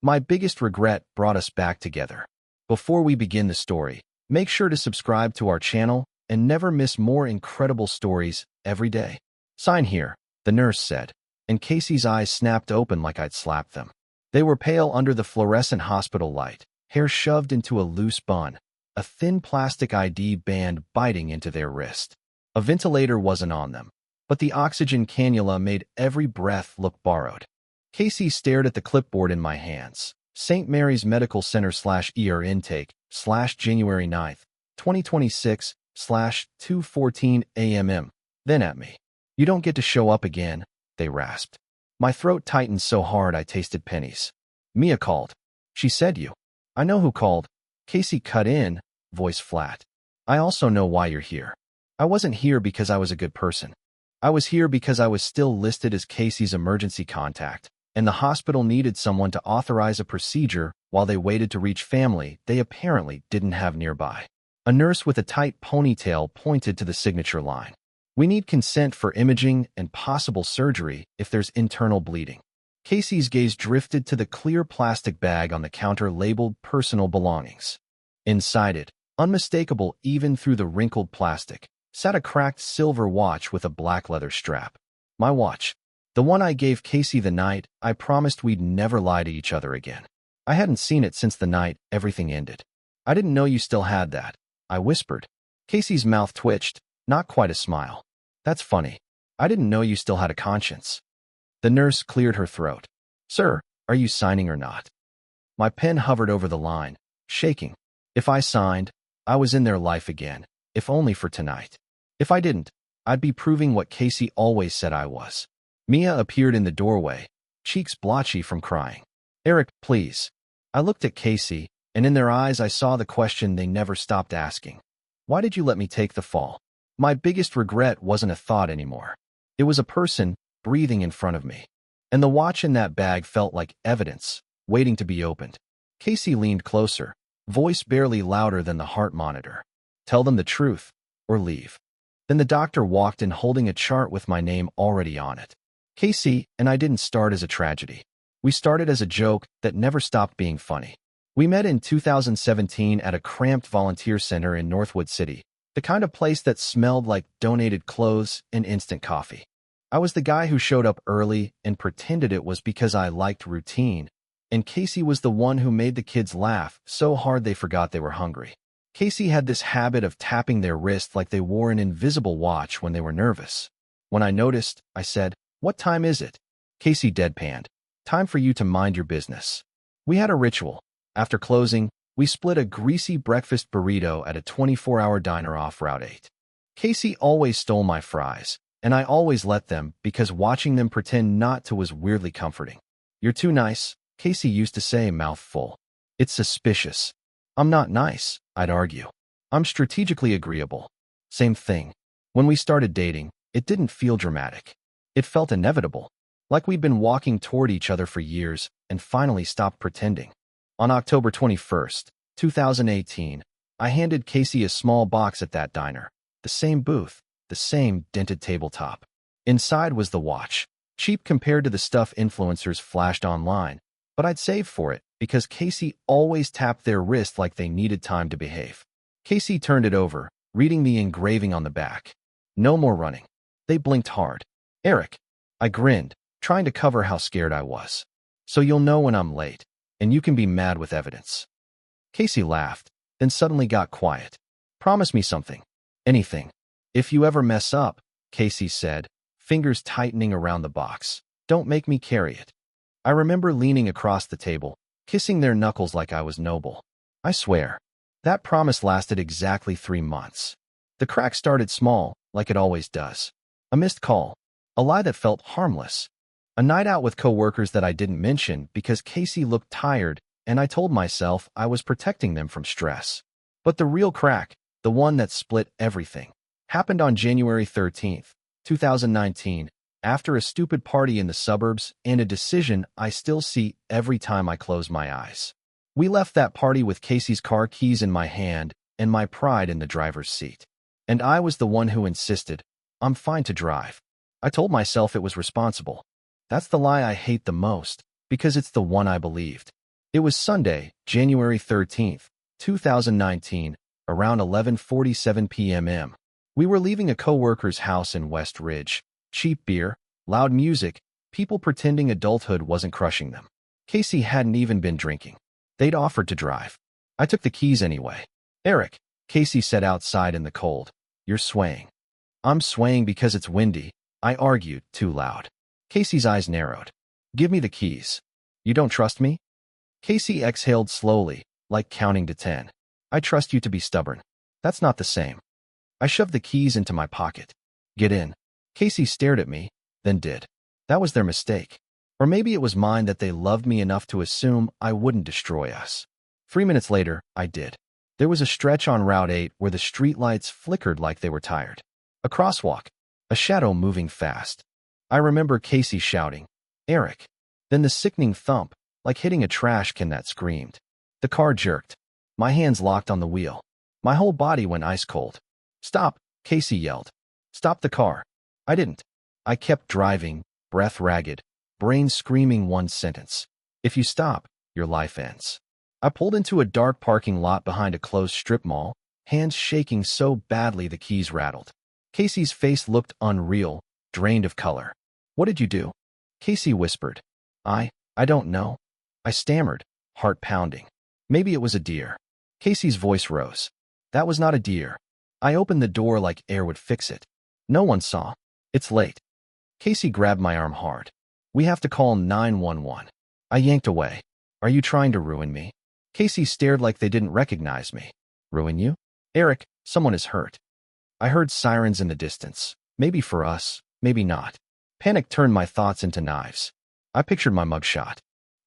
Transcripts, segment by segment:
My biggest regret brought us back together. Before we begin the story, make sure to subscribe to our channel and never miss more incredible stories every day. Sign here, the nurse said, and Casey's eyes snapped open like I'd slapped them. They were pale under the fluorescent hospital light, hair shoved into a loose bun, a thin plastic ID band biting into their wrist. A ventilator wasn't on them, but the oxygen cannula made every breath look borrowed. Casey stared at the clipboard in my hands. St. Mary's Medical Center /ER intake /January 9th, 2026 /2:14 a.m. Then at me. You don't get to show up again, they rasped. My throat tightened so hard I tasted pennies. Mia called. She said you. I know who called. Casey cut in, voice flat. I also know why you're here. I wasn't here because I was a good person. I was here because I was still listed as Casey's emergency contact, and the hospital needed someone to authorize a procedure while they waited to reach family they apparently didn't have nearby. A nurse with a tight ponytail pointed to the signature line. We need consent for imaging and possible surgery if there's internal bleeding. Casey's gaze drifted to the clear plastic bag on the counter labeled personal belongings. Inside it, unmistakable even through the wrinkled plastic, sat a cracked silver watch with a black leather strap. My watch. The one I gave Casey the night I promised we'd never lie to each other again. I hadn't seen it since the night everything ended. I didn't know you still had that, I whispered. Casey's mouth twitched, not quite a smile. That's funny. I didn't know you still had a conscience. The nurse cleared her throat. Sir, are you signing or not? My pen hovered over the line, shaking. If I signed, I was in their life again, if only for tonight. If I didn't, I'd be proving what Casey always said I was. Mia appeared in the doorway, cheeks blotchy from crying. Eric, please. I looked at Casey, and in their eyes I saw the question they never stopped asking. Why did you let me take the fall? My biggest regret wasn't a thought anymore. It was a person breathing in front of me. And the watch in that bag felt like evidence, waiting to be opened. Casey leaned closer, voice barely louder than the heart monitor. Tell them the truth, or leave. Then the doctor walked in holding a chart with my name already on it. Casey and I didn't start as a tragedy. We started as a joke that never stopped being funny. We met in 2017 at a cramped volunteer center in Northwood City, the kind of place that smelled like donated clothes and instant coffee. I was the guy who showed up early and pretended it was because I liked routine, and Casey was the one who made the kids laugh so hard they forgot they were hungry. Casey had this habit of tapping their wrist like they wore an invisible watch when they were nervous. When I noticed, I said, "What time is it?" Casey deadpanned. "Time for you to mind your business." We had a ritual. After closing, we split a greasy breakfast burrito at a 24-hour diner off Route 8. Casey always stole my fries, and I always let them because watching them pretend not to was weirdly comforting. You're too nice, Casey used to say, mouth full. It's suspicious. I'm not nice, I'd argue. I'm strategically agreeable. Same thing. When we started dating, it didn't feel dramatic. It felt inevitable, like we'd been walking toward each other for years and finally stopped pretending. On October 21st, 2018, I handed Casey a small box at that diner, the same booth, the same dented tabletop. Inside was the watch, cheap compared to the stuff influencers flashed online, but I'd saved for it because Casey always tapped their wrist like they needed time to behave. Casey turned it over, reading the engraving on the back. No more running. They blinked hard. Eric. I grinned, trying to cover how scared I was. So you'll know when I'm late, and you can be mad with evidence. Casey laughed, then suddenly got quiet. Promise me something. Anything. If you ever mess up, Casey said, fingers tightening around the box. Don't make me carry it. I remember leaning across the table, kissing their knuckles like I was noble. I swear. That promise lasted exactly 3 months. The crack started small, like it always does. A missed call. A lie that felt harmless. A night out with coworkers that I didn't mention because Casey looked tired, and I told myself I was protecting them from stress. But the real crack, the one that split everything, happened on January 13th, 2019, after a stupid party in the suburbs and a decision I still see every time I close my eyes. We left that party with Casey's car keys in my hand and my pride in the driver's seat. And I was the one who insisted, I'm fine to drive. I told myself it was responsible. That's the lie I hate the most, because it's the one I believed. It was Sunday, January 13th, 2019, around 11:47 p.m. We were leaving a coworker's house in West Ridge. Cheap beer, loud music, people pretending adulthood wasn't crushing them. Casey hadn't even been drinking. They'd offered to drive. I took the keys anyway. "Eric," Casey said outside in the cold, "you're swaying." "I'm swaying because it's windy," I argued, too loud. Casey's eyes narrowed. "Give me the keys." "You don't trust me?" Casey exhaled slowly, like counting to 10. "I trust you to be stubborn." "That's not the same." I shoved the keys into my pocket. "Get in." Casey stared at me, then did. That was their mistake. Or maybe it was mine that they loved me enough to assume I wouldn't destroy us. 3 minutes later, I did. There was a stretch on Route 8 where the streetlights flickered like they were tired. A crosswalk, a shadow moving fast. I remember Casey shouting, "Eric." Then the sickening thump, like hitting a trash can that screamed. The car jerked. My hands locked on the wheel. My whole body went ice cold. "Stop," Casey yelled. "Stop the car." I didn't. I kept driving, breath ragged, brain screaming one sentence. "If you stop, your life ends." I pulled into a dark parking lot behind a closed strip mall, hands shaking so badly the keys rattled. Casey's face looked unreal, drained of color. "What did you do?" Casey whispered. I don't know." I stammered, heart pounding. "Maybe it was a deer." Casey's voice rose. "That was not a deer." I opened the door like air would fix it. "No one saw. It's late." Casey grabbed my arm hard. "We have to call 911. I yanked away. "Are you trying to ruin me?" Casey stared like they didn't recognize me. "Ruin you?" "Eric, someone is hurt." I heard sirens in the distance. Maybe for us, maybe not. Panic turned my thoughts into knives. I pictured my mugshot.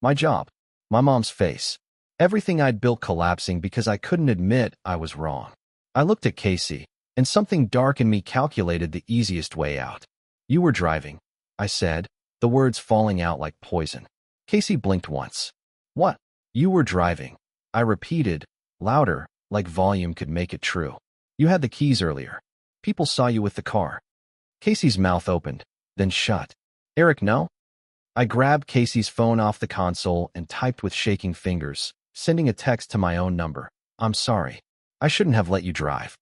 My job. My mom's face. Everything I'd built collapsing because I couldn't admit I was wrong. I looked at Casey, and something dark in me calculated the easiest way out. "You were driving," I said, the words falling out like poison. Casey blinked once. "What?" "You were driving," I repeated, louder, like volume could make it true. "You had the keys earlier. People saw you with the car." Casey's mouth opened, then shut. "Eric, no?" I grabbed Casey's phone off the console and typed with shaking fingers, sending a text to my own number. "I'm sorry. I shouldn't have let you drive."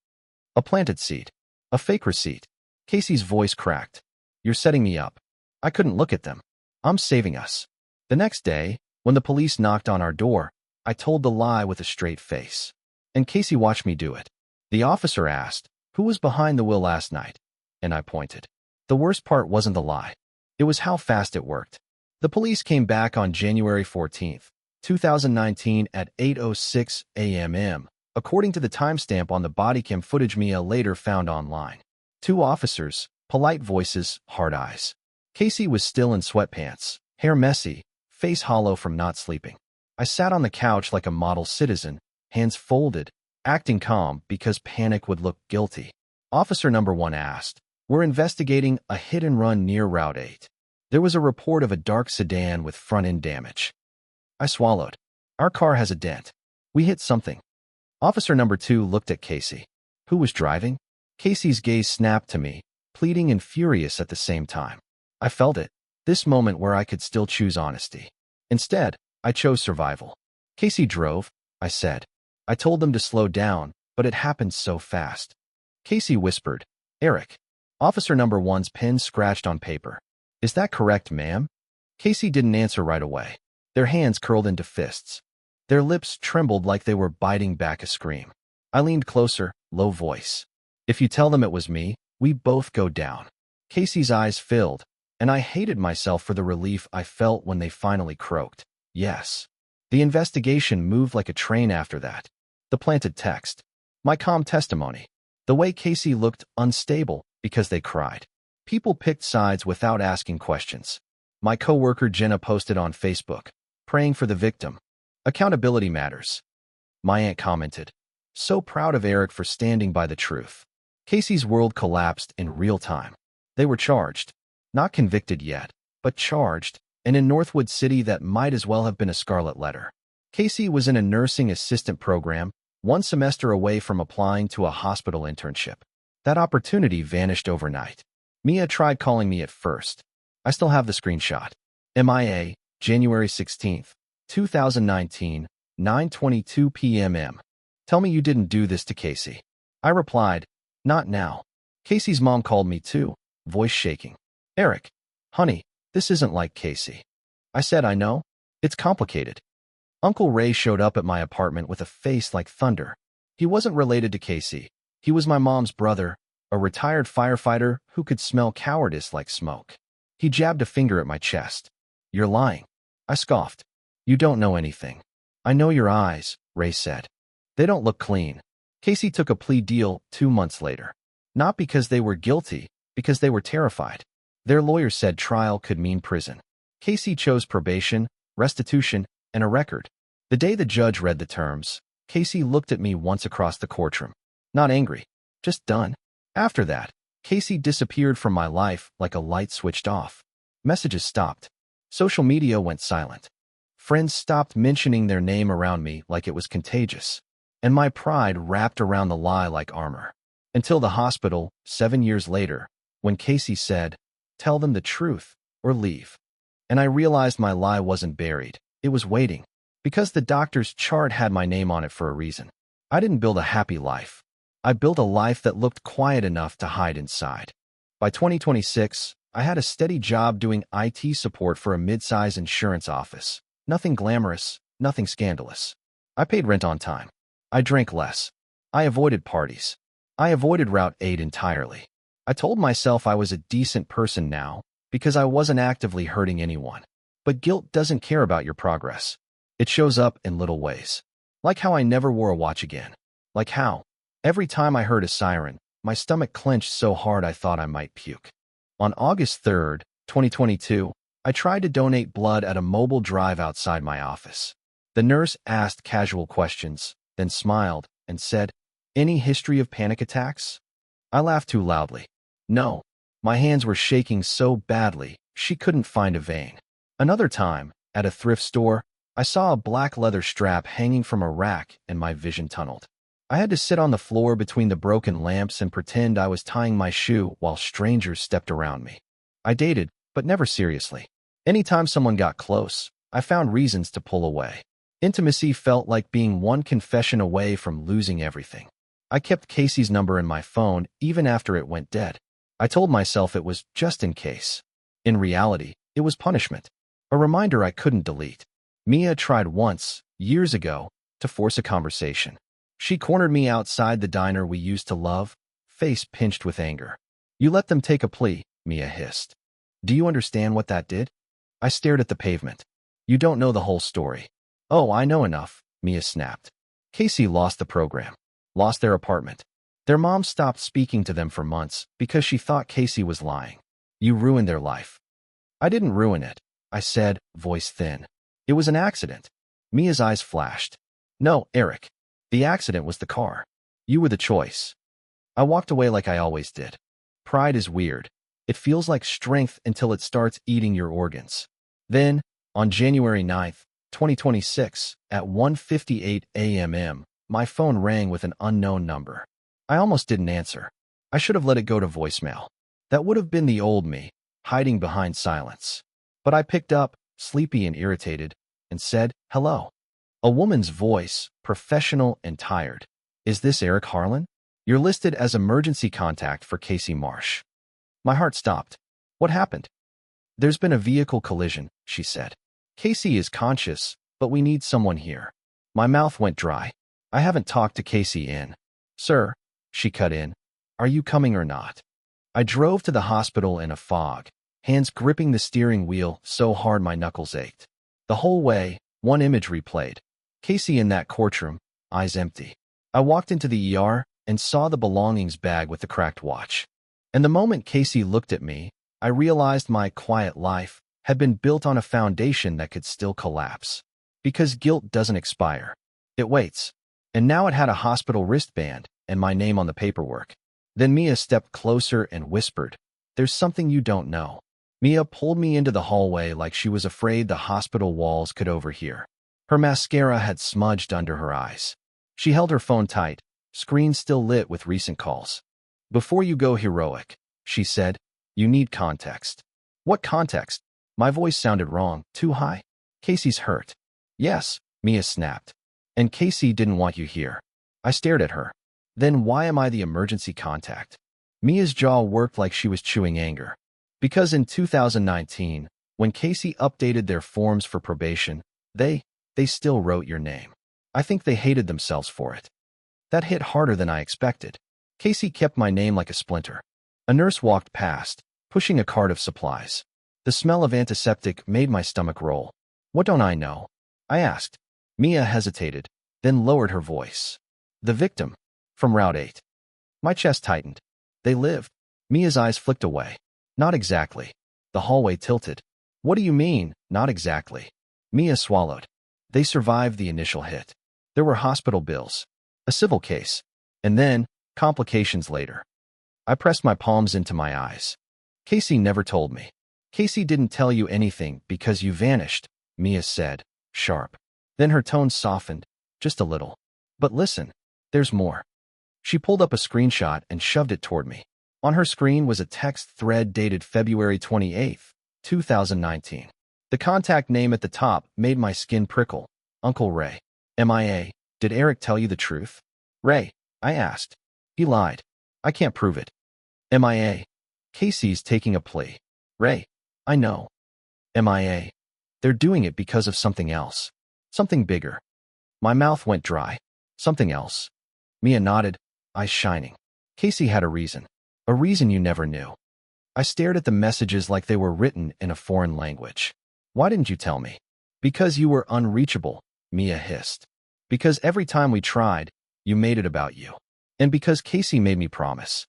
A planted seed. A fake receipt. Casey's voice cracked. "You're setting me up." I couldn't look at them. "I'm saving us." The next day, when the police knocked on our door, I told the lie with a straight face. And Casey watched me do it. The officer asked, "Who was behind the wheel last night?" And I pointed. The worst part wasn't the lie. It was how fast it worked. The police came back on January 14th, 2019 at 8:06 a.m., according to the timestamp on the bodycam footage Mia later found online. 2 officers, polite voices, hard eyes. Casey was still in sweatpants, hair messy, face hollow from not sleeping. I sat on the couch like a model citizen, hands folded, acting calm because panic would look guilty. Officer number 1 asked, "We're investigating a hit-and-run near Route 8. There was a report of a dark sedan with front-end damage." I swallowed. "Our car has a dent. We hit something." Officer number 2 looked at Casey. "Who was driving?" Casey's gaze snapped to me, pleading and furious at the same time. I felt it, this moment where I could still choose honesty. Instead, I chose survival. "Casey drove," I said. I told them to slow down, but it happened so fast. Casey whispered, "Eric." Officer number 1's pen scratched on paper. "Is that correct, ma'am?" Casey didn't answer right away. Their hands curled into fists. Their lips trembled like they were biting back a scream. I leaned closer, low voice. "If you tell them it was me, we both go down." Casey's eyes filled, and I hated myself for the relief I felt when they finally croaked. Yes. The investigation moved like a train after that. The planted text. My calm testimony. The way Casey looked unstable because they cried. People picked sides without asking questions. My coworker Jenna posted on Facebook, "Praying for the victim. Accountability matters." My aunt commented, "So proud of Eric for standing by the truth." Casey's world collapsed in real time. They were charged. Not convicted yet, but charged, and in Northwood City that might as well have been a scarlet letter. Casey was in a nursing assistant program, 1 semester away from applying to a hospital internship. That opportunity vanished overnight. Mia tried calling me at first. I still have the screenshot. MIA, January 16th, 2019, 9:22 p.m. Tell me you didn't do this to Casey. I replied, not now. Casey's mom called me too, voice shaking. Eric, honey, this isn't like Casey. I said, I know. It's complicated. Uncle Ray showed up at my apartment with a face like thunder. He wasn't related to Casey. He was my mom's brother, a retired firefighter who could smell cowardice like smoke. He jabbed a finger at my chest. You're lying. I scoffed. You don't know anything. I know your eyes, Ray said. They don't look clean. Casey took a plea deal 2 months later. Not because they were guilty, because they were terrified. Their lawyer said trial could mean prison. Casey chose probation, restitution, and a record. The day the judge read the terms, Casey looked at me once across the courtroom. Not angry, just done. After that, Casey disappeared from my life like a light switched off. Messages stopped. Social media went silent. Friends stopped mentioning their name around me like it was contagious. And my pride wrapped around the lie like armor. Until the hospital, 7 years later, when Casey said, tell them the truth or leave. And I realized my lie wasn't buried. It was waiting. Because the doctor's chart had my name on it for a reason. I didn't build a happy life. I built a life that looked quiet enough to hide inside. By 2026, I had a steady job doing IT support for a mid-size insurance office. Nothing glamorous, nothing scandalous. I paid rent on time. I drank less. I avoided parties. I avoided Route 8 entirely. I told myself I was a decent person now because I wasn't actively hurting anyone. But guilt doesn't care about your progress. It shows up in little ways. Like how I never wore a watch again. Like how, every time I heard a siren, my stomach clenched so hard I thought I might puke. On August 3rd, 2022, I tried to donate blood at a mobile drive outside my office. The nurse asked casual questions, then smiled and said, any history of panic attacks? I laughed too loudly. No. My hands were shaking so badly, she couldn't find a vein. Another time, at a thrift store, I saw a black leather strap hanging from a rack and my vision tunneled. I had to sit on the floor between the broken lamps and pretend I was tying my shoe while strangers stepped around me. I dated, but never seriously. Anytime someone got close, I found reasons to pull away. Intimacy felt like being one confession away from losing everything. I kept Casey's number in my phone even after it went dead. I told myself it was just in case. In reality, it was punishment. A reminder I couldn't delete. Mia tried once, years ago, to force a conversation. She cornered me outside the diner we used to love, face pinched with anger. You let them take a plea, Mia hissed. Do you understand what that did? I stared at the pavement. You don't know the whole story. Oh, I know enough, Mia snapped. Casey lost the program. Lost their apartment. Their mom stopped speaking to them for months because she thought Casey was lying. You ruined their life. I didn't ruin it, I said, voice thin. It was an accident. Mia's eyes flashed. No, Eric. The accident was the car. You were the choice. I walked away like I always did. Pride is weird. It feels like strength until it starts eating your organs. Then, on January 9th, 2026, at 1:58 a.m., my phone rang with an unknown number. I almost didn't answer. I should have let it go to voicemail. That would have been the old me, hiding behind silence. But I picked up, sleepy and irritated, and said, hello. A woman's voice, professional and tired. Is this Eric Harlan? You're listed as emergency contact for Casey Marsh. My heart stopped. What happened? There's been a vehicle collision, she said. Casey is conscious, but we need someone here. My mouth went dry. I haven't talked to Casey in. Sir, she cut in. Are you coming or not? I drove to the hospital in a fog, hands gripping the steering wheel so hard my knuckles ached. The whole way, one image replayed. Casey in that courtroom, eyes empty. I walked into the ER and saw the belongings bag with the cracked watch. And the moment Casey looked at me, I realized my quiet life had been built on a foundation that could still collapse. Because guilt doesn't expire. It waits. And now it had a hospital wristband and my name on the paperwork. Then Mia stepped closer and whispered, there's something you don't know. Mia pulled me into the hallway like she was afraid the hospital walls could overhear. Her mascara had smudged under her eyes. She held her phone tight, screen still lit with recent calls. Before you go heroic, she said, you need context. What context? My voice sounded wrong, too high. Casey's hurt. Yes, Mia snapped. And Casey didn't want you here. I stared at her. Then why am I the emergency contact? Mia's jaw worked like she was chewing anger. Because in 2019, when Casey updated their forms for probation, they still wrote your name. I think they hated themselves for it. That hit harder than I expected. Casey kept my name like a splinter. A nurse walked past, pushing a cart of supplies. The smell of antiseptic made my stomach roll. What don't I know? I asked. Mia hesitated, then lowered her voice. The victim. From Route 8. My chest tightened. They lived. Mia's eyes flicked away. Not exactly. The hallway tilted. What do you mean, not exactly? Mia swallowed. They survived the initial hit. There were hospital bills, a civil case, and then complications later. I pressed my palms into my eyes. Casey never told me. Casey didn't tell you anything because you vanished, Mia said, sharp. Then her tone softened, just a little. But listen, there's more. She pulled up a screenshot and shoved it toward me. On her screen was a text thread dated February 28, 2019. The contact name at the top made my skin prickle. Uncle Ray. MIA. Did Eric tell you the truth? Ray, I asked. He lied. I can't prove it. MIA. Casey's taking a plea. Ray, I know. MIA. They're doing it because of something else. Something bigger. My mouth went dry. Something else. Mia nodded, eyes shining. Casey had a reason. A reason you never knew. I stared at the messages like they were written in a foreign language. Why didn't you tell me? Because you were unreachable, Mia hissed. Because every time we tried, you made it about you. And because Casey made me promise.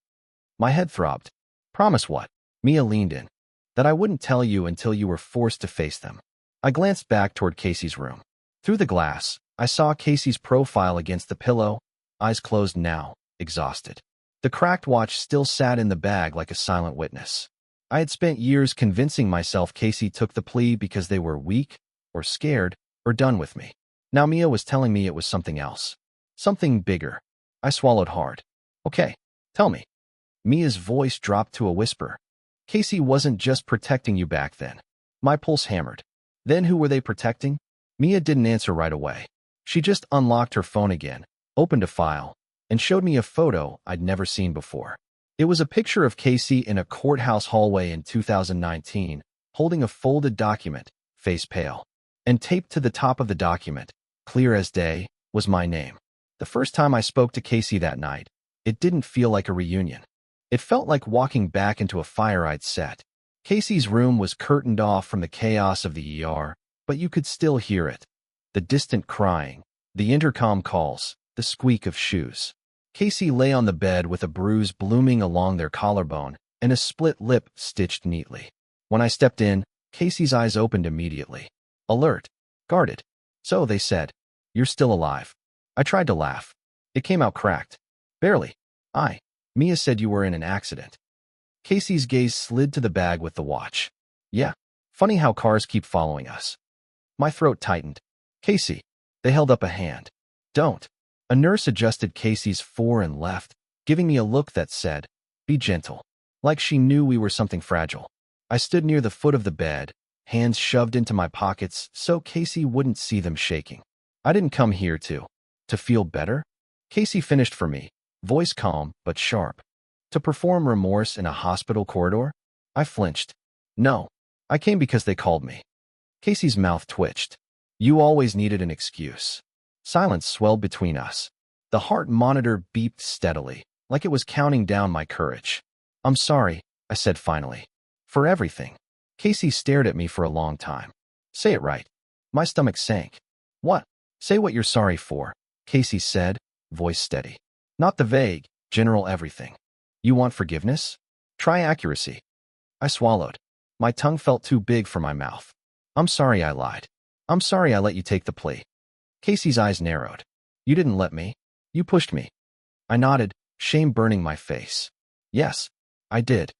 My head throbbed. Promise what? Mia leaned in. That I wouldn't tell you until you were forced to face them. I glanced back toward Casey's room. Through the glass, I saw Casey's profile against the pillow, eyes closed now, exhausted. The cracked watch still sat in the bag like a silent witness. I had spent years convincing myself Casey took the plea because they were weak, or scared, or done with me. Now Mia was telling me it was something else. Something bigger. I swallowed hard. Okay, tell me. Mia's voice dropped to a whisper. Casey wasn't just protecting you back then. My pulse hammered. Then who were they protecting? Mia didn't answer right away. She just unlocked her phone again, opened a file, and showed me a photo I'd never seen before. It was a picture of Casey in a courthouse hallway in 2019, holding a folded document, face pale. And taped to the top of the document, clear as day, was my name. The first time I spoke to Casey that night, it didn't feel like a reunion. It felt like walking back into a fire I'd set. Casey's room was curtained off from the chaos of the ER, but you could still hear it. The distant crying, the intercom calls, the squeak of shoes. Casey lay on the bed with a bruise blooming along their collarbone and a split lip stitched neatly. When I stepped in, Casey's eyes opened immediately. Alert. Guarded. So, they said, you're still alive. I tried to laugh. It came out cracked. Barely. Mia said you were in an accident. Casey's gaze slid to the bag with the watch. Yeah. Funny how cars keep following us. My throat tightened. Casey. They held up a hand. Don't. A nurse adjusted Casey's fore and left, giving me a look that said, be gentle. Like she knew we were something fragile. I stood near the foot of the bed, hands shoved into my pockets so Casey wouldn't see them shaking. I didn't come here to feel better. Casey finished for me, voice calm but sharp. To perform remorse in a hospital corridor? I flinched. No. I came because they called me. Casey's mouth twitched. You always needed an excuse. Silence swelled between us. The heart monitor beeped steadily, like it was counting down my courage. I'm sorry, I said finally. For everything. Casey stared at me for a long time. Say it right. My stomach sank. What? Say what you're sorry for, Casey said, voice steady. Not the vague, general everything. You want forgiveness? Try accuracy. I swallowed. My tongue felt too big for my mouth. I'm sorry I lied. I'm sorry I let you take the plea. Casey's eyes narrowed. You didn't let me. You pushed me. I nodded, shame burning my face. Yes, I did.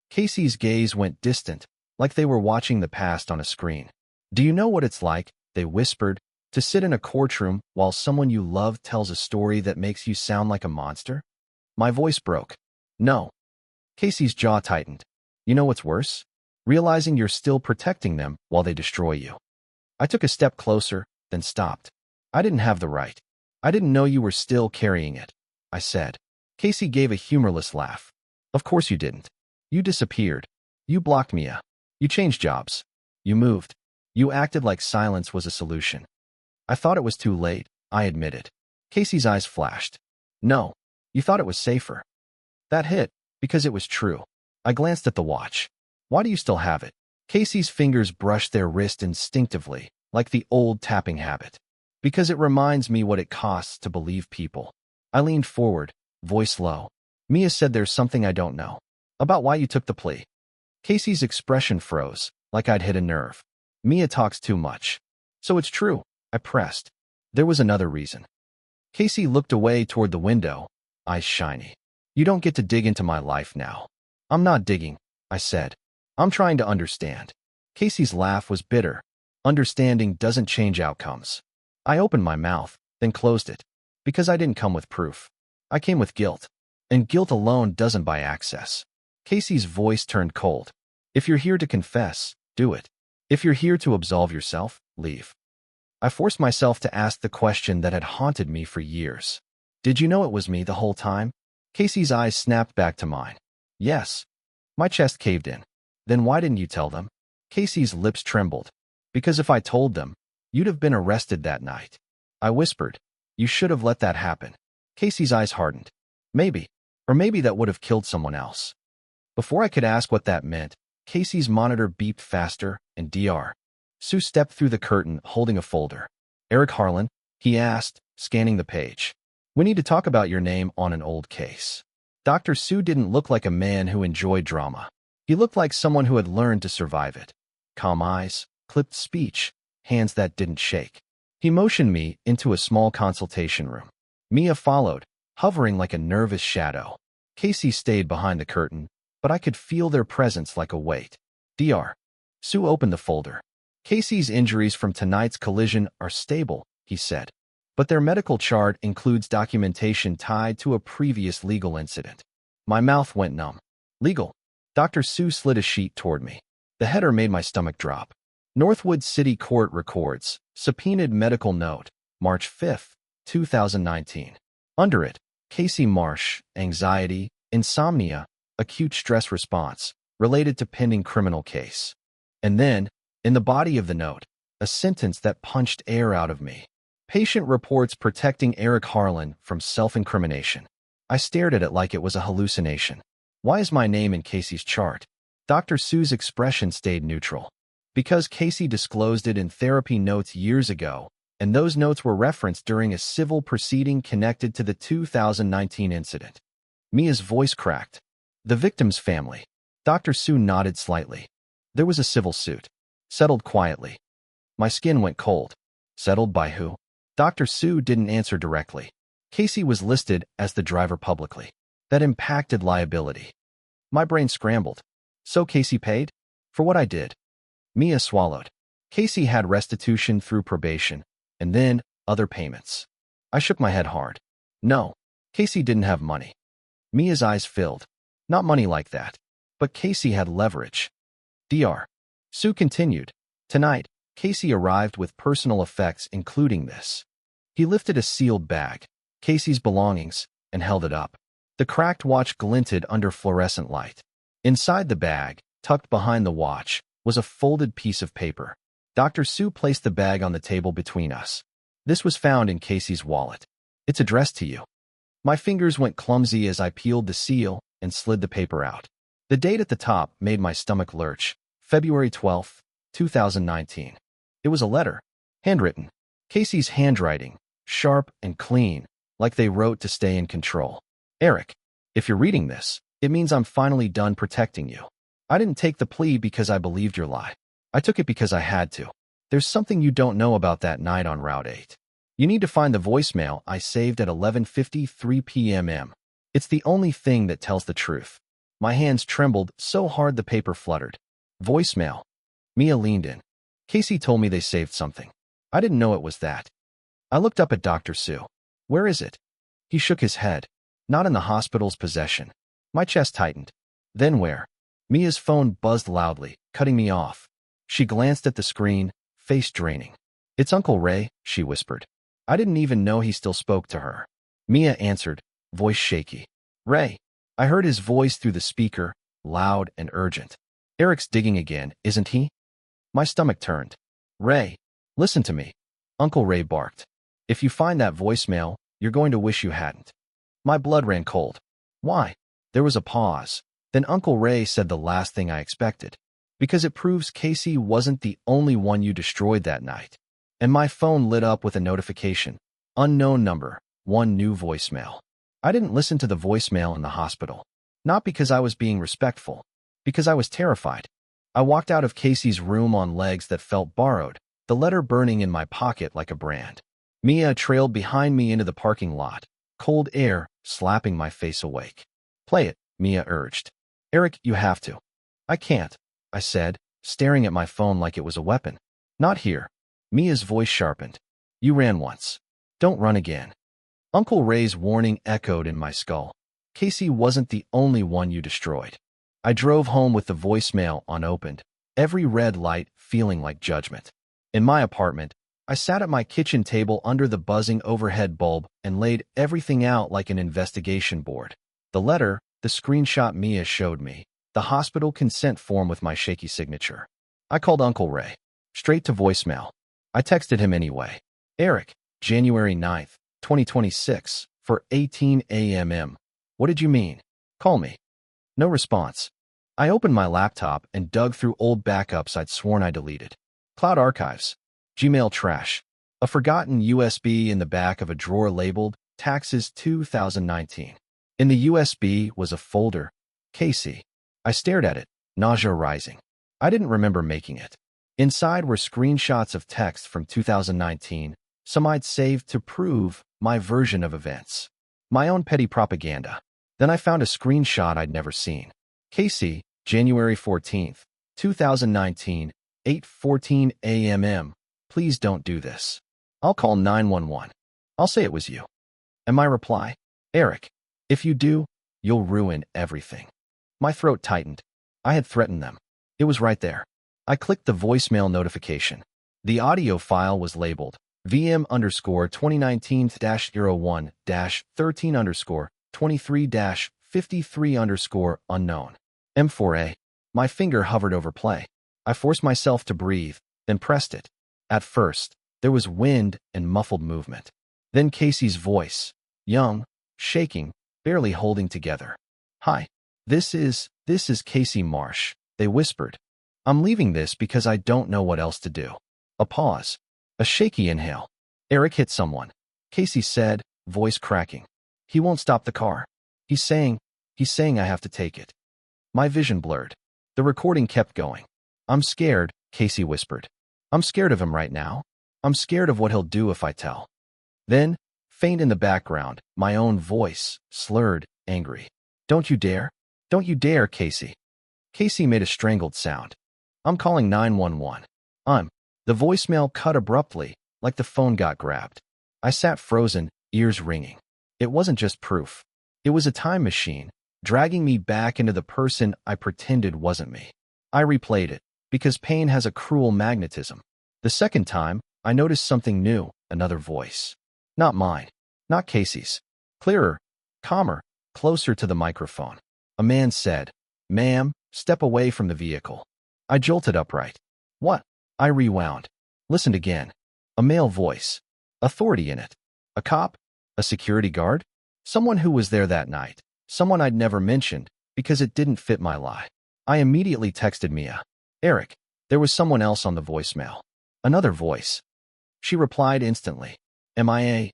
Casey's gaze went distant, like they were watching the past on a screen. Do you know what it's like, they whispered, to sit in a courtroom while someone you love tells a story that makes you sound like a monster? My voice broke. No. Casey's jaw tightened. You know what's worse? Realizing you're still protecting them while they destroy you. I took a step closer, then stopped. I didn't have the right. I didn't know you were still carrying it, I said. Casey gave a humorless laugh. Of course you didn't. You disappeared. You blocked Mia. You changed jobs. You moved. You acted like silence was a solution. I thought it was too late, I admitted. Casey's eyes flashed. No, you thought it was safer. That hit, because it was true. I glanced at the watch. Why do you still have it? Casey's fingers brushed their wrist instinctively, like the old tapping habit. Because it reminds me what it costs to believe people. I leaned forward, voice low. Mia said there's something I don't know. About why you took the plea. Casey's expression froze, like I'd hit a nerve. Mia talks too much. So it's true, I pressed. There was another reason. Casey looked away toward the window, eyes shiny. You don't get to dig into my life now. I'm not digging, I said. I'm trying to understand. Casey's laugh was bitter. Understanding doesn't change outcomes. I opened my mouth, then closed it. Because I didn't come with proof. I came with guilt. And guilt alone doesn't buy access. Casey's voice turned cold. If you're here to confess, do it. If you're here to absolve yourself, leave. I forced myself to ask the question that had haunted me for years. Did you know it was me the whole time? Casey's eyes snapped back to mine. Yes. My chest caved in. Then why didn't you tell them? Casey's lips trembled. Because if I told them, you'd have been arrested that night. I whispered. You should have let that happen. Casey's eyes hardened. Maybe. Or maybe that would have killed someone else. Before I could ask what that meant, Casey's monitor beeped faster, and Dr. Sue stepped through the curtain holding a folder. Eric Harlan, he asked, scanning the page. We need to talk about your name on an old case. Dr. Sue didn't look like a man who enjoyed drama. He looked like someone who had learned to survive it. Calm eyes, clipped speech, hands that didn't shake. He motioned me into a small consultation room. Mia followed, hovering like a nervous shadow. Casey stayed behind the curtain, but I could feel their presence like a weight. Dr. Sue opened the folder. Casey's injuries from tonight's collision are stable, he said. But their medical chart includes documentation tied to a previous legal incident. My mouth went numb. Legal. Dr. Sue slid a sheet toward me. The header made my stomach drop. Northwood City Court records, subpoenaed medical note, March 5, 2019. Under it, Casey Marsh, anxiety, insomnia, acute stress response, related to pending criminal case. And then, in the body of the note, a sentence that punched air out of me. Patient reports protecting Eric Harlan from self-incrimination. I stared at it like it was a hallucination. Why is my name in Casey's chart? Dr. Sue's expression stayed neutral. Because Casey disclosed it in therapy notes years ago, and those notes were referenced during a civil proceeding connected to the 2019 incident. Mia's voice cracked. The victim's family. Dr. Sue nodded slightly. There was a civil suit. Settled quietly. My skin went cold. Settled by who? Dr. Sue didn't answer directly. Casey was listed as the driver publicly. That impacted liability. My brain scrambled. So Casey paid? For what I did. Mia swallowed. Casey had restitution through probation, and then other payments. I shook my head hard. No, Casey didn't have money. Mia's eyes filled. Not money like that. But Casey had leverage. Dr. Sue continued. Tonight, Casey arrived with personal effects including this. He lifted a sealed bag, Casey's belongings, and held it up. The cracked watch glinted under fluorescent light. Inside the bag, tucked behind the watch, was a folded piece of paper. Dr. Sue placed the bag on the table between us. This was found in Casey's wallet. It's addressed to you. My fingers went clumsy as I peeled the seal and slid the paper out. The date at the top made my stomach lurch. February 12, 2019. It was a letter. Handwritten. Casey's handwriting. Sharp and clean, like they wrote to stay in control. Eric, if you're reading this, it means I'm finally done protecting you. I didn't take the plea because I believed your lie. I took it because I had to. There's something you don't know about that night on Route 8. You need to find the voicemail I saved at 11:53 p.m. It's the only thing that tells the truth. My hands trembled so hard the paper fluttered. Voicemail. Mia leaned in. Casey told me they saved something. I didn't know it was that. I looked up at Dr. Sue. Where is it? He shook his head. Not in the hospital's possession. My chest tightened. Then where? Mia's phone buzzed loudly, cutting me off. She glanced at the screen, face draining. "It's Uncle Ray," she whispered. I didn't even know he still spoke to her. Mia answered, voice shaky. "Ray." I heard his voice through the speaker, loud and urgent. "Eric's digging again, isn't he?" My stomach turned. "Ray, listen to me," Uncle Ray barked. "If you find that voicemail, you're going to wish you hadn't." My blood ran cold. "Why?" There was a pause. Then Uncle Ray said the last thing I expected. "Because it proves Casey wasn't the only one you destroyed that night." And my phone lit up with a notification. Unknown number, one new voicemail. I didn't listen to the voicemail in the hospital. Not because I was being respectful. Because I was terrified. I walked out of Casey's room on legs that felt borrowed, the letter burning in my pocket like a brand. Mia trailed behind me into the parking lot, cold air slapping my face awake. "Play it," Mia urged. "Eric, you have to." "I can't," I said, staring at my phone like it was a weapon. "Not here." Mia's voice sharpened. "You ran once. Don't run again." Uncle Ray's warning echoed in my skull. Casey wasn't the only one you destroyed. I drove home with the voicemail unopened, every red light feeling like judgment. In my apartment, I sat at my kitchen table under the buzzing overhead bulb and laid everything out like an investigation board. The letter, the screenshot Mia showed me, the hospital consent form with my shaky signature. I called Uncle Ray. Straight to voicemail. I texted him anyway. "Eric, January 9th, 2026, for 18 a.m. What did you mean? Call me." No response. I opened my laptop and dug through old backups I'd sworn I deleted. Cloud archives. Gmail trash. A forgotten USB in the back of a drawer labeled Taxes 2019. In the USB was a folder. Casey. I stared at it, nausea rising. I didn't remember making it. Inside were screenshots of text from 2019, some I'd saved to prove my version of events. My own petty propaganda. Then I found a screenshot I'd never seen. Casey, January 14th, 2019, 8:14 a.m. Please don't do this. I'll call 911. I'll say it was you. And my reply, "Eric, if you do, you'll ruin everything." My throat tightened. I had threatened them. It was right there. I clicked the voicemail notification. The audio file was labeled VM_2019-01-13_23-53_ M4A. My finger hovered over play. I forced myself to breathe, then pressed it. At first, there was wind and muffled movement. Then Casey's voice, young, shaking, barely holding together. "Hi. This is Casey Marsh," they whispered. "I'm leaving this because I don't know what else to do." A pause. A shaky inhale. "Eric hit someone," Casey said, voice cracking. "He won't stop the car. He's saying I have to take it." My vision blurred. The recording kept going. "I'm scared," Casey whispered. "I'm scared of him right now. I'm scared of what he'll do if I tell." Then, faint in the background, my own voice, slurred, angry. "Don't you dare. Don't you dare, Casey." Casey made a strangled sound. "I'm calling 911. The voicemail cut abruptly, like the phone got grabbed. I sat frozen, ears ringing. It wasn't just proof. It was a time machine, dragging me back into the person I pretended wasn't me. I replayed it, because pain has a cruel magnetism. The second time, I noticed something new, another voice. Not mine. Not Casey's. Clearer, calmer, closer to the microphone. A man said, "Ma'am, step away from the vehicle." I jolted upright. "What?" I rewound. Listened again. A male voice. Authority in it. A cop? A security guard? Someone who was there that night. Someone I'd never mentioned, because it didn't fit my lie. I immediately texted Mia. "Eric, there was someone else on the voicemail." Another voice. She replied instantly. "MIA.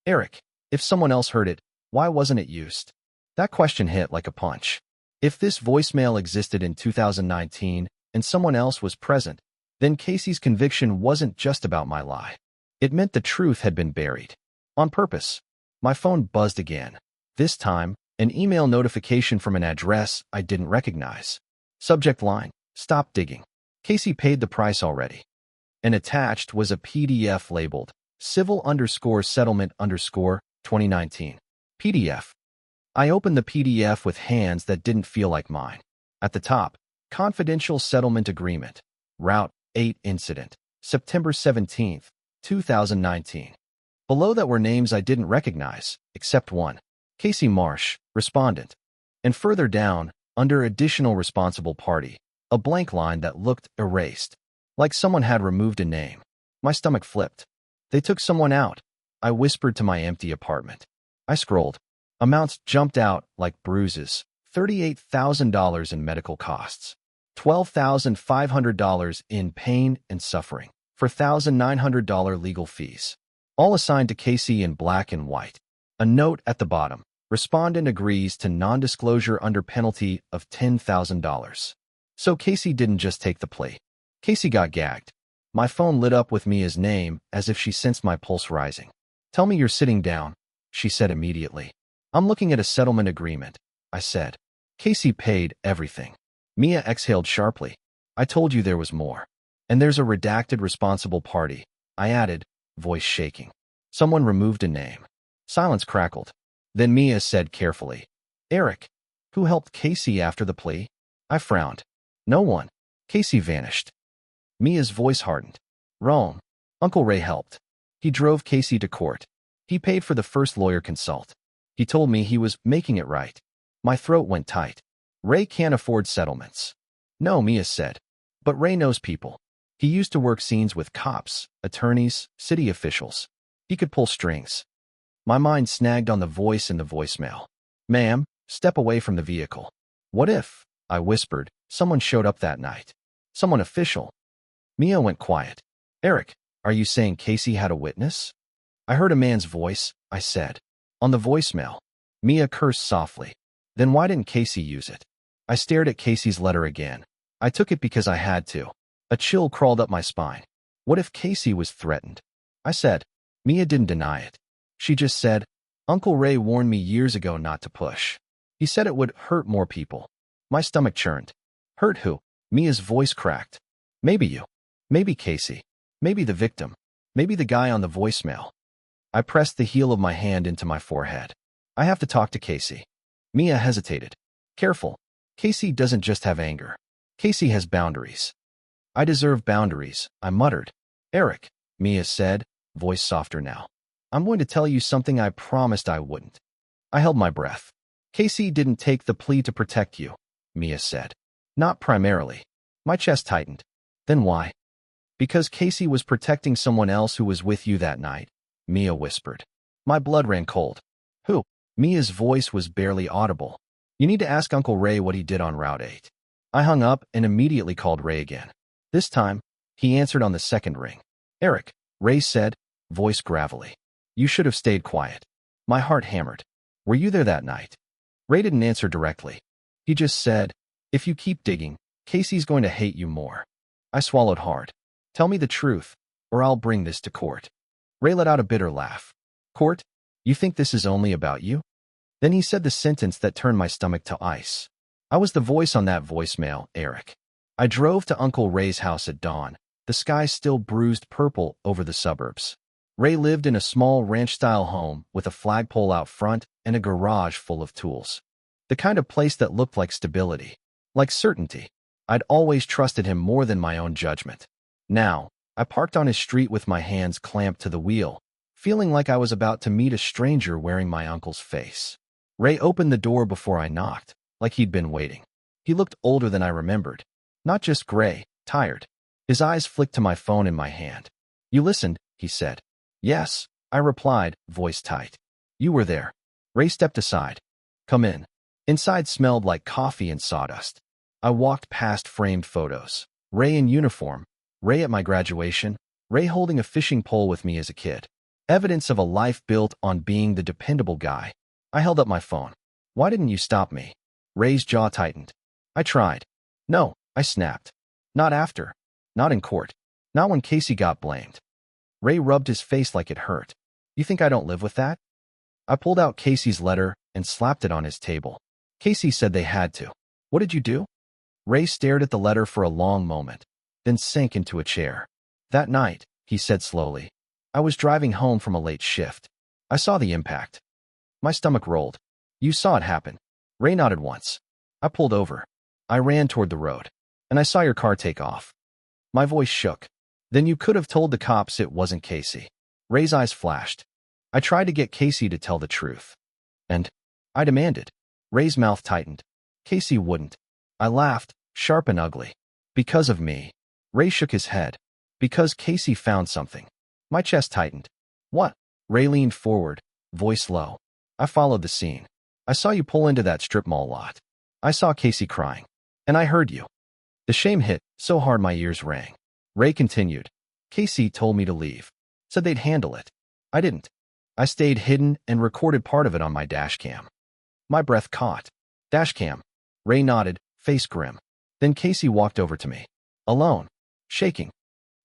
Eric, if someone else heard it, why wasn't it used?" That question hit like a punch. If this voicemail existed in 2019 and someone else was present, then Casey's conviction wasn't just about my lie. It meant the truth had been buried. On purpose. My phone buzzed again. This time, an email notification from an address I didn't recognize. Subject line, "Stop digging. Casey paid the price already." And attached was a PDF labeled civil_settlement_2019. PDF. I opened the PDF with hands that didn't feel like mine. At the top, confidential settlement agreement. Route 8 incident. September 17th, 2019. Below that were names I didn't recognize, except one. Casey Marsh, respondent. And further down, under additional responsible party, a blank line that looked erased, like someone had removed a name. My stomach flipped. They took someone out. I whispered to my empty apartment. I scrolled. Amounts jumped out like bruises. $38,000 in medical costs. $12,500 in pain and suffering. For $1,900 legal fees. All assigned to Casey in black and white. A note at the bottom. Respondent agrees to non-disclosure under penalty of $10,000. So Casey didn't just take the plea. Casey got gagged. My phone lit up with Mia's name as if she sensed my pulse rising. Tell me you're sitting down, she said immediately. I'm looking at a settlement agreement, I said. Casey paid everything. Mia exhaled sharply. I told you there was more. And there's a redacted responsible party, I added, voice shaking. Someone removed a name. Silence crackled. Then Mia said carefully, Eric, who helped Casey after the plea? I frowned. No one. Casey vanished. Mia's voice hardened. Wrong. Uncle Ray helped. He drove Casey to court. He paid for the first lawyer consult. He told me he was making it right. My throat went tight. Ray can't afford settlements. No, Mia said. But Ray knows people. He used to work scenes with cops, attorneys, city officials. He could pull strings. My mind snagged on the voice in the voicemail. Ma'am, step away from the vehicle. What if, I whispered, someone showed up that night? Someone official. Mia went quiet. Eric, are you saying Casey had a witness? I heard a man's voice, I said. On the voicemail. Mia cursed softly. Then why didn't Casey use it? I stared at Casey's letter again. I took it because I had to. A chill crawled up my spine. What if Casey was threatened? I said. Mia didn't deny it. She just said, Uncle Ray warned me years ago not to push. He said it would hurt more people. My stomach churned. Hurt who? Mia's voice cracked. Maybe you. Maybe Casey. Maybe the victim. Maybe the guy on the voicemail. I pressed the heel of my hand into my forehead. I have to talk to Casey. Mia hesitated. Careful. Casey doesn't just have anger. Casey has boundaries. I deserve boundaries, I muttered. Eric, Mia said, voice softer now. I'm going to tell you something I promised I wouldn't. I held my breath. Casey didn't take the plea to protect you, Mia said. Not primarily. My chest tightened. Then why? Because Casey was protecting someone else who was with you that night, Mia whispered. My blood ran cold. Who? Mia's voice was barely audible. You need to ask Uncle Ray what he did on Route 8. I hung up and immediately called Ray again. This time, he answered on the second ring. Eric, Ray said, voice gravelly. You should have stayed quiet. My heart hammered. Were you there that night? Ray didn't answer directly. He just said, if you keep digging, Casey's going to hate you more. I swallowed hard. Tell me the truth, or I'll bring this to court. Ray let out a bitter laugh. Court? You think this is only about you? Then he said the sentence that turned my stomach to ice. I was the voice on that voicemail, Eric. I drove to Uncle Ray's house at dawn, the sky still bruised purple over the suburbs. Ray lived in a small ranch-style home with a flagpole out front and a garage full of tools. The kind of place that looked like stability, like certainty. I'd always trusted him more than my own judgment. Now, I parked on his street with my hands clamped to the wheel, feeling like I was about to meet a stranger wearing my uncle's face. Ray opened the door before I knocked, like he'd been waiting. He looked older than I remembered. Not just gray, tired. His eyes flicked to my phone in my hand. You listened, he said. Yes, I replied, voice tight. You were there. Ray stepped aside. Come in. Inside smelled like coffee and sawdust. I walked past framed photos. Ray in uniform. Ray at my graduation. Ray holding a fishing pole with me as a kid. Evidence of a life built on being the dependable guy. I held up my phone. Why didn't you stop me? Ray's jaw tightened. I tried. No, I snapped. Not after. Not in court. Not when Casey got blamed. Ray rubbed his face like it hurt. You think I don't live with that? I pulled out Casey's letter and slapped it on his table. Casey said they had to. What did you do? Ray stared at the letter for a long moment, then sank into a chair. That night, he said slowly, I was driving home from a late shift. I saw the impact. My stomach rolled. You saw it happen. Ray nodded once. I pulled over. I ran toward the road, and I saw your car take off. My voice shook. Then you could have told the cops it wasn't Casey. Ray's eyes flashed. I tried to get Casey to tell the truth. And I demanded. Ray's mouth tightened. Casey wouldn't. I laughed, sharp and ugly. Because of me. Ray shook his head. Because Casey found something. My chest tightened. What? Ray leaned forward, voice low. I followed the scene. I saw you pull into that strip mall lot. I saw Casey crying. And I heard you. The shame hit so hard my ears rang. Ray continued. Casey told me to leave. Said they'd handle it. I didn't. I stayed hidden and recorded part of it on my dashcam. My breath caught. Dashcam. Ray nodded, face grim. Then Casey walked over to me. Alone. Shaking.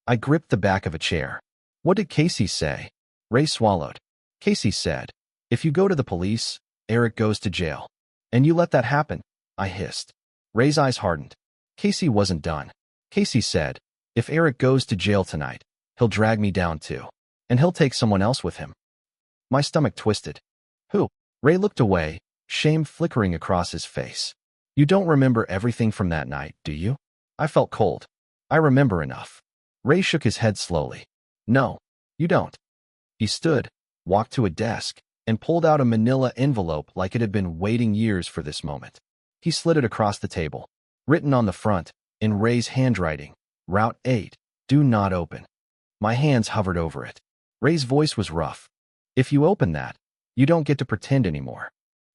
I gripped the back of a chair. What did Casey say? Ray swallowed. Casey said, if you go to the police, Eric goes to jail. And you let that happen, I hissed. Ray's eyes hardened. Casey wasn't done. Casey said, if Eric goes to jail tonight, he'll drag me down too. And he'll take someone else with him. My stomach twisted. Who? Ray looked away, shame flickering across his face. You don't remember everything from that night, do you? I felt cold. I remember enough. Ray shook his head slowly. No, you don't. He stood, walked to a desk, and pulled out a manila envelope like it had been waiting years for this moment. He slid it across the table. Written on the front, in Ray's handwriting, Route 8, do not open. My hands hovered over it. Ray's voice was rough. If you open that, you don't get to pretend anymore.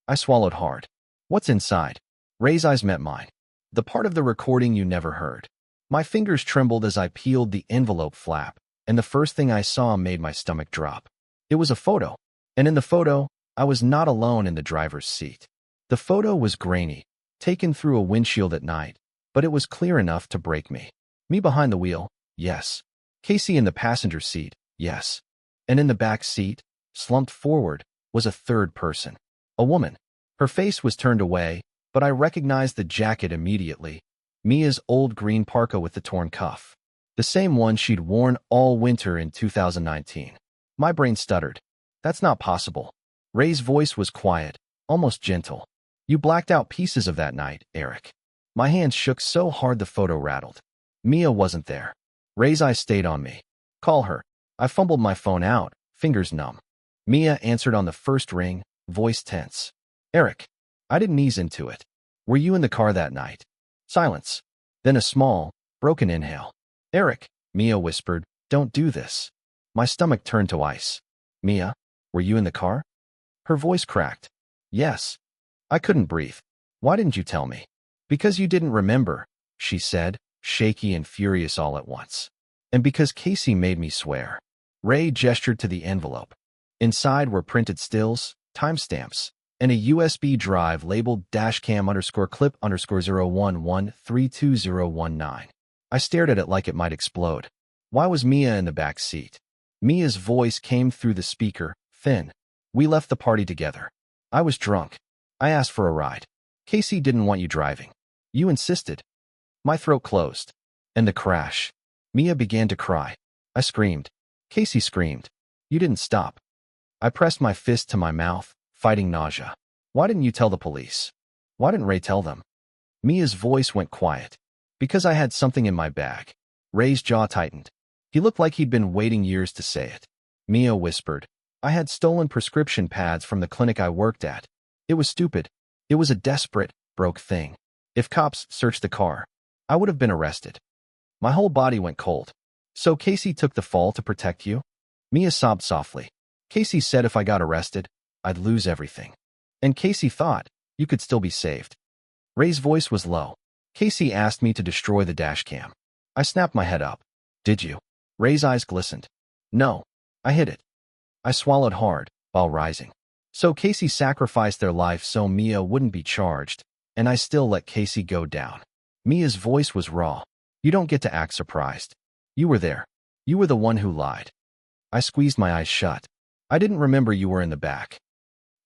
I swallowed hard. What's inside? Ray's eyes met mine. The part of the recording you never heard. My fingers trembled as I peeled the envelope flap, and the first thing I saw made my stomach drop. It was a photo, and in the photo, I was not alone in the driver's seat. The photo was grainy, taken through a windshield at night, but it was clear enough to break me. Me behind the wheel, yes. Casey in the passenger seat, yes. And in the back seat, slumped forward, was a third person. A woman. Her face was turned away, but I recognized the jacket immediately. Mia's old green parka with the torn cuff. The same one she'd worn all winter in 2019. My brain stuttered. That's not possible. Ray's voice was quiet, almost gentle. You blacked out pieces of that night, Eric. My hands shook so hard the photo rattled. Mia wasn't there. Ray's eyes stayed on me. Call her. I fumbled my phone out, fingers numb. Mia answered on the first ring, voice tense. Eric. I didn't ease into it. Were you in the car that night? Silence. Then a small, broken inhale. Eric, Mia whispered, don't do this. My stomach turned to ice. Mia, were you in the car? Her voice cracked. Yes. I couldn't breathe. Why didn't you tell me? Because you didn't remember, she said, shaky and furious all at once. And because Casey made me swear. Ray gestured to the envelope. Inside were printed stills, timestamps, and a USB drive labeled dashcam_clip_011-32019. I stared at it like it might explode. Why was Mia in the back seat? Mia's voice came through the speaker, thin. We left the party together. I was drunk. I asked for a ride. Casey didn't want you driving. You insisted. My throat closed. And the crash. Mia began to cry. I screamed. Casey screamed. You didn't stop. I pressed my fist to my mouth, fighting nausea. Why didn't you tell the police? Why didn't Ray tell them? Mia's voice went quiet. Because I had something in my bag. Ray's jaw tightened. He looked like he'd been waiting years to say it. Mia whispered. I had stolen prescription pads from the clinic I worked at. It was stupid. It was a desperate, broke thing. If cops searched the car, I would have been arrested. My whole body went cold. So Casey took the fall to protect you? Mia sobbed softly. Casey said if I got arrested, I'd lose everything. And Casey thought you could still be saved. Ray's voice was low. Casey asked me to destroy the dashcam. I snapped my head up. Did you? Ray's eyes glistened. No, I hid it. I swallowed hard, while rising. So Casey sacrificed their life so Mia wouldn't be charged, and I still let Casey go down. Mia's voice was raw. You don't get to act surprised. You were there. You were the one who lied. I squeezed my eyes shut. I didn't remember you were in the back.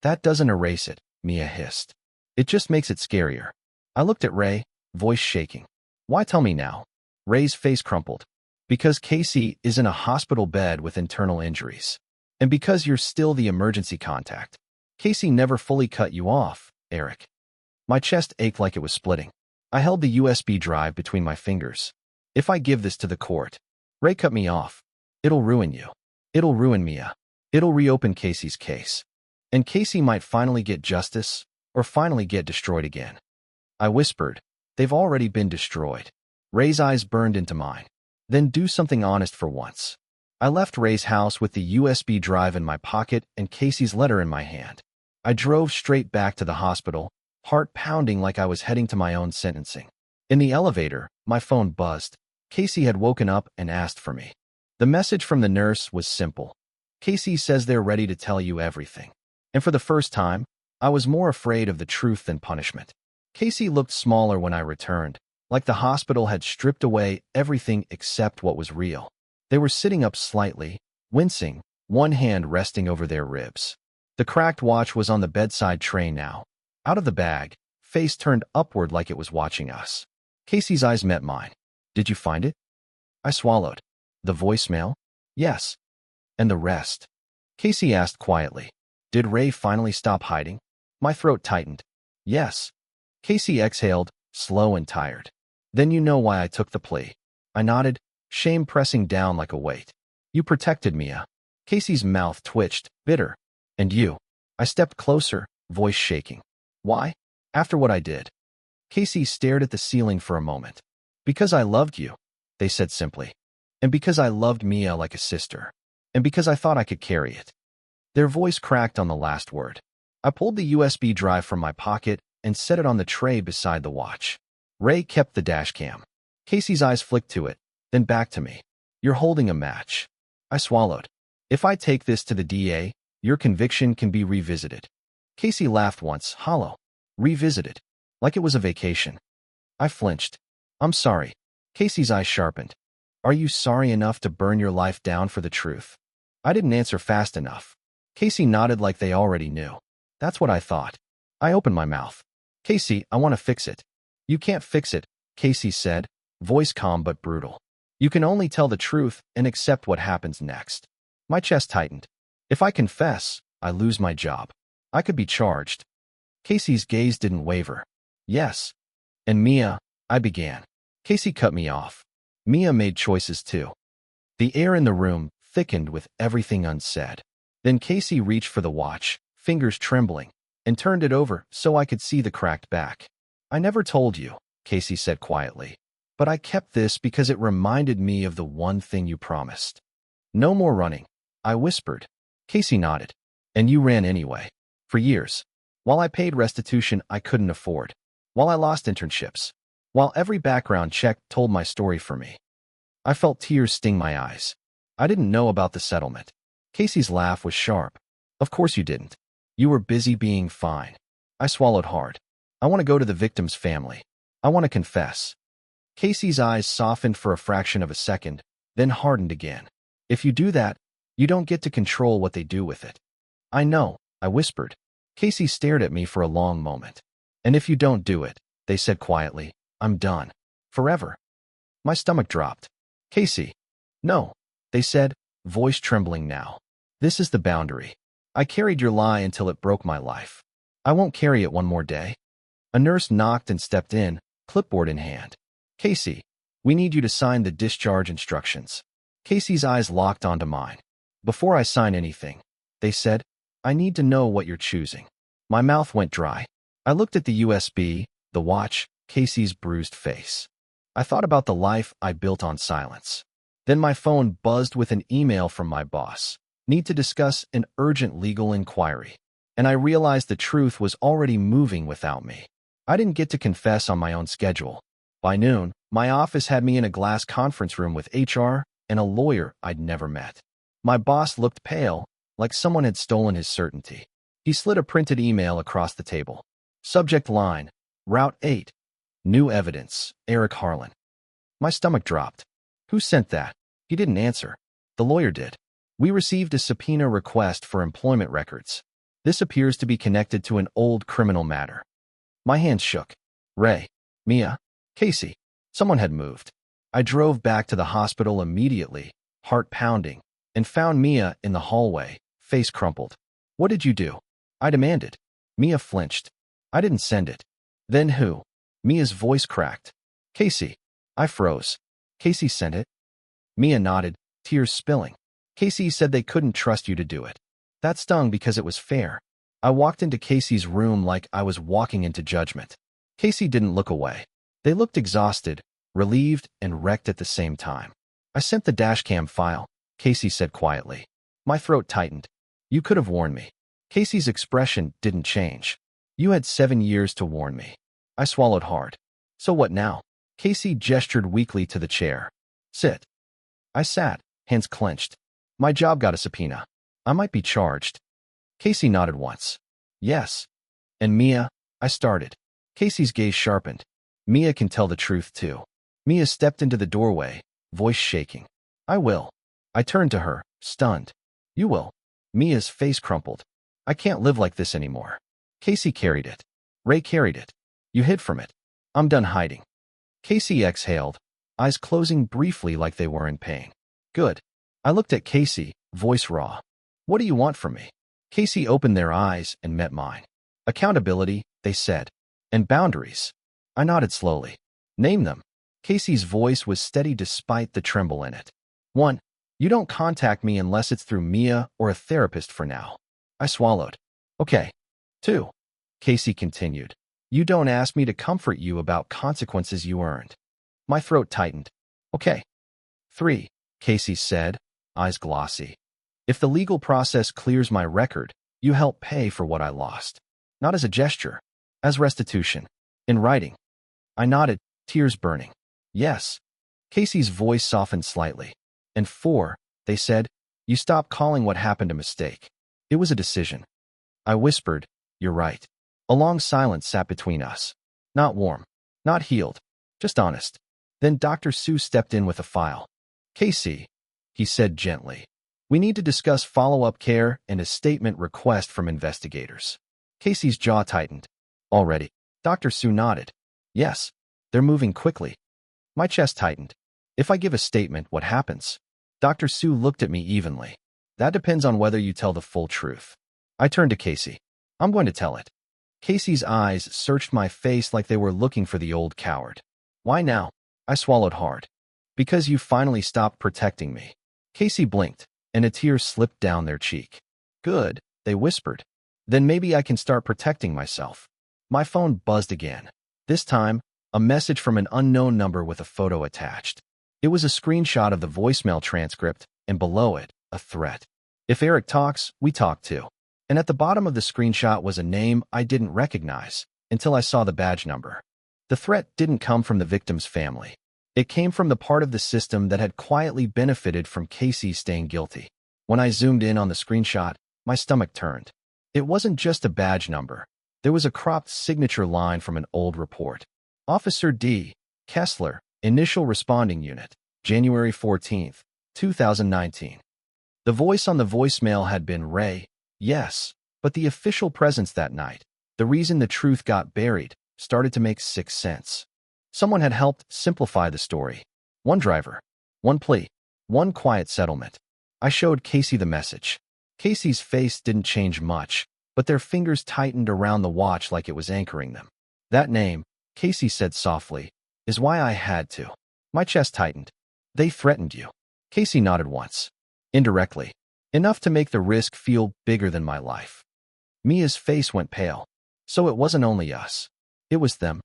That doesn't erase it, Mia hissed. It just makes it scarier. I looked at Ray, voice shaking. Why tell me now? Ray's face crumpled. Because Casey is in a hospital bed with internal injuries. And because you're still the emergency contact. Casey never fully cut you off, Eric. My chest ached like it was splitting. I held the USB drive between my fingers. If I give this to the court, Ray cut me off. It'll ruin you. It'll ruin Mia. It'll reopen Casey's case. And Casey might finally get justice, or finally get destroyed again. I whispered, they've already been destroyed. Ray's eyes burned into mine. Then do something honest for once. I left Ray's house with the USB drive in my pocket and Casey's letter in my hand. I drove straight back to the hospital, heart pounding like I was heading to my own sentencing. In the elevator, my phone buzzed. Casey had woken up and asked for me. The message from the nurse was simple. Casey says they're ready to tell you everything. And for the first time, I was more afraid of the truth than punishment. Casey looked smaller when I returned, like the hospital had stripped away everything except what was real. They were sitting up slightly, wincing, one hand resting over their ribs. The cracked watch was on the bedside tray now. Out of the bag, face turned upward like it was watching us. Casey's eyes met mine. Did you find it? I swallowed. The voicemail? Yes. And the rest? Casey asked quietly. Did Ray finally stop hiding? My throat tightened. Yes. Casey exhaled, slow and tired. Then you know why I took the plea. I nodded, shame pressing down like a weight. You protected Mia. Casey's mouth twitched, bitter. And you? I stepped closer, voice shaking. Why? After what I did. Casey stared at the ceiling for a moment. Because I loved you, they said simply. And because I loved Mia like a sister. And because I thought I could carry it. Their voice cracked on the last word. I pulled the USB drive from my pocket and set it on the tray beside the watch. Ray kept the dash cam. Casey's eyes flicked to it, then back to me. You're holding a match. I swallowed. If I take this to the DA, your conviction can be revisited. Casey laughed once, hollow. Revisited. Like it was a vacation. I flinched. I'm sorry. Casey's eyes sharpened. Are you sorry enough to burn your life down for the truth? I didn't answer fast enough. Casey nodded like they already knew. That's what I thought. I opened my mouth. Casey, I want to fix it. You can't fix it, Casey said, voice calm but brutal. You can only tell the truth and accept what happens next. My chest tightened. If I confess, I lose my job. I could be charged. Casey's gaze didn't waver. Yes. And Mia, I began. Casey cut me off. Mia made choices too. The air in the room thickened with everything unsaid. Then Casey reached for the watch, fingers trembling, and turned it over so I could see the cracked back. I never told you, Casey said quietly, but I kept this because it reminded me of the one thing you promised. No more running, I whispered. Casey nodded. And you ran anyway. For years. While I paid restitution I couldn't afford. While I lost internships. While every background check told my story for me. I felt tears sting my eyes. I didn't know about the settlement. Casey's laugh was sharp. Of course you didn't. You were busy being fine. I swallowed hard. I want to go to the victim's family. I want to confess. Casey's eyes softened for a fraction of a second, then hardened again. If you do that, you don't get to control what they do with it. I know, I whispered. Casey stared at me for a long moment. And if you don't do it, they said quietly, I'm done. Forever. My stomach dropped. Casey. No, they said, voice trembling now. This is the boundary. I carried your lie until it broke my life. I won't carry it one more day. A nurse knocked and stepped in, clipboard in hand. Casey, we need you to sign the discharge instructions. Casey's eyes locked onto mine. Before I sign anything, they said, I need to know what you're choosing. My mouth went dry. I looked at the USB, the watch, Casey's bruised face. I thought about the life I built on silence. Then my phone buzzed with an email from my boss. Need to discuss an urgent legal inquiry. And I realized the truth was already moving without me. I didn't get to confess on my own schedule. By noon, my office had me in a glass conference room with HR and a lawyer I'd never met. My boss looked pale, like someone had stolen his certainty. He slid a printed email across the table. Subject line, Route 8. New evidence, Eric Harlan. My stomach dropped. Who sent that? He didn't answer. The lawyer did. We received a subpoena request for employment records. This appears to be connected to an old criminal matter. My hands shook. Ray, Mia, Casey. Someone had moved. I drove back to the hospital immediately, heart pounding, and found Mia in the hallway, face crumpled. What did you do? I demanded. Mia flinched. I didn't send it. Then who? Mia's voice cracked. Casey. I froze. Casey sent it? Mia nodded, tears spilling. Casey said they couldn't trust you to do it. That stung because it was fair. I walked into Casey's room like I was walking into judgment. Casey didn't look away. They looked exhausted, relieved, and wrecked at the same time. I sent the dashcam file, Casey said quietly. My throat tightened. You could have warned me. Casey's expression didn't change. You had 7 years to warn me. I swallowed hard. So what now? Casey gestured weakly to the chair. Sit. I sat, hands clenched. My job got a subpoena. I might be charged. Casey nodded once. Yes. And Mia, I started. Casey's gaze sharpened. Mia can tell the truth too. Mia stepped into the doorway, voice shaking. I will. I turned to her, stunned. You will. Mia's face crumpled. I can't live like this anymore. Casey carried it. Ray carried it. You hid from it. I'm done hiding. Casey exhaled, eyes closing briefly like they were in pain. Good. I looked at Casey, voice raw. What do you want from me? Casey opened their eyes and met mine. Accountability, they said. And boundaries. I nodded slowly. Name them. Casey's voice was steady despite the tremble in it. 1. You don't contact me unless it's through Mia or a therapist for now. I swallowed. Okay. 2. Casey continued. You don't ask me to comfort you about consequences you earned. My throat tightened. Okay. 3. Casey said, eyes glossy. If the legal process clears my record, you help pay for what I lost. Not as a gesture, as restitution. In writing. I nodded, tears burning. Yes. Casey's voice softened slightly. And 4, they said, you stop calling what happened a mistake. It was a decision. I whispered, you're right. A long silence sat between us. Not warm, not healed, just honest. Then Dr. Sue stepped in with a file. Casey, he said gently, we need to discuss follow-up care and a statement request from investigators. Casey's jaw tightened. Already. Dr. Sue nodded. Yes, they're moving quickly. My chest tightened. If I give a statement, what happens? Dr. Sue looked at me evenly. That depends on whether you tell the full truth. I turned to Casey. I'm going to tell it. Casey's eyes searched my face like they were looking for the old coward. Why now? I swallowed hard. Because you finally stopped protecting me. Casey blinked, and a tear slipped down their cheek. Good, they whispered. Then maybe I can start protecting myself. My phone buzzed again. This time, a message from an unknown number with a photo attached. It was a screenshot of the voicemail transcript, and below it, a threat. If Eric talks, we talk too. And at the bottom of the screenshot was a name I didn't recognize until I saw the badge number. The threat didn't come from the victim's family. It came from the part of the system that had quietly benefited from Casey staying guilty. When I zoomed in on the screenshot, my stomach turned. It wasn't just a badge number. There was a cropped signature line from an old report. Officer D. Kessler, Initial Responding Unit, January 14, 2019. The voice on the voicemail had been Ray, yes, but the official presence that night, the reason the truth got buried, started to make sense. Someone had helped simplify the story. One driver, one plea, one quiet settlement. I showed Casey the message. Casey's face didn't change much, but their fingers tightened around the watch like it was anchoring them. That name, Casey said softly, is why I had to. My chest tightened. They threatened you. Casey nodded once. Indirectly. Enough to make the risk feel bigger than my life. Mia's face went pale. So it wasn't only us. It was them.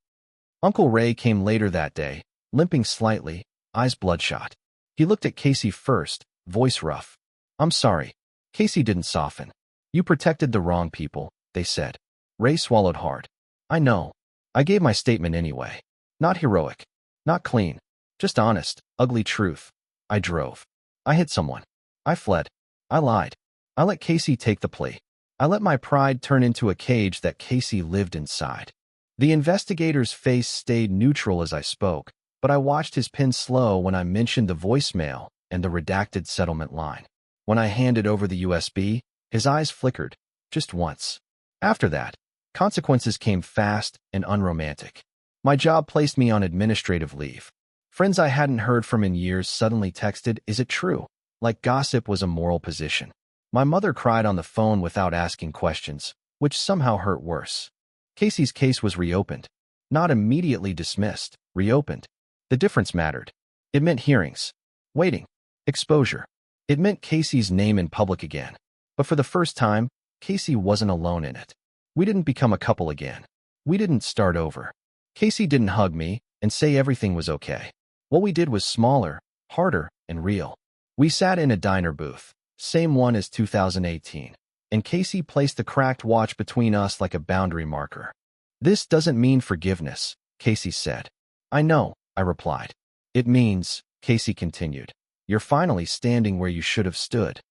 Uncle Ray came later that day, limping slightly, eyes bloodshot. He looked at Casey first, voice rough. I'm sorry. Casey didn't soften. You protected the wrong people, they said. Ray swallowed hard. I know. I gave my statement anyway. Not heroic. Not clean. Just honest, ugly truth. I drove. I hit someone. I fled. I lied. I let Casey take the plea. I let my pride turn into a cage that Casey lived inside. The investigator's face stayed neutral as I spoke, but I watched his pen slow when I mentioned the voicemail and the redacted settlement line. When I handed over the USB, his eyes flickered, just once. After that, consequences came fast and unromantic. My job placed me on administrative leave. Friends I hadn't heard from in years suddenly texted, "Is it true?" Like gossip was a moral position. My mother cried on the phone without asking questions, which somehow hurt worse. Casey's case was reopened. Not immediately dismissed, reopened. The difference mattered. It meant hearings. Waiting. Exposure. It meant Casey's name in public again. But for the first time, Casey wasn't alone in it. We didn't become a couple again. We didn't start over. Casey didn't hug me and say everything was okay. What we did was smaller, harder, and real. We sat in a diner booth, same one as 2018, and Casey placed the cracked watch between us like a boundary marker. "This doesn't mean forgiveness," Casey said. "I know," I replied. "It means," Casey continued, "you're finally standing where you should have stood."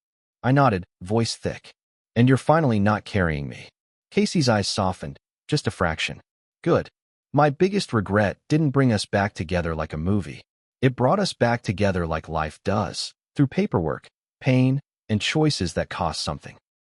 I nodded, voice thick. "And you're finally not carrying me." Casey's eyes softened, just a fraction. "Good." My biggest regret didn't bring us back together like a movie. It brought us back together like life does, through paperwork, pain, and choices that cost something.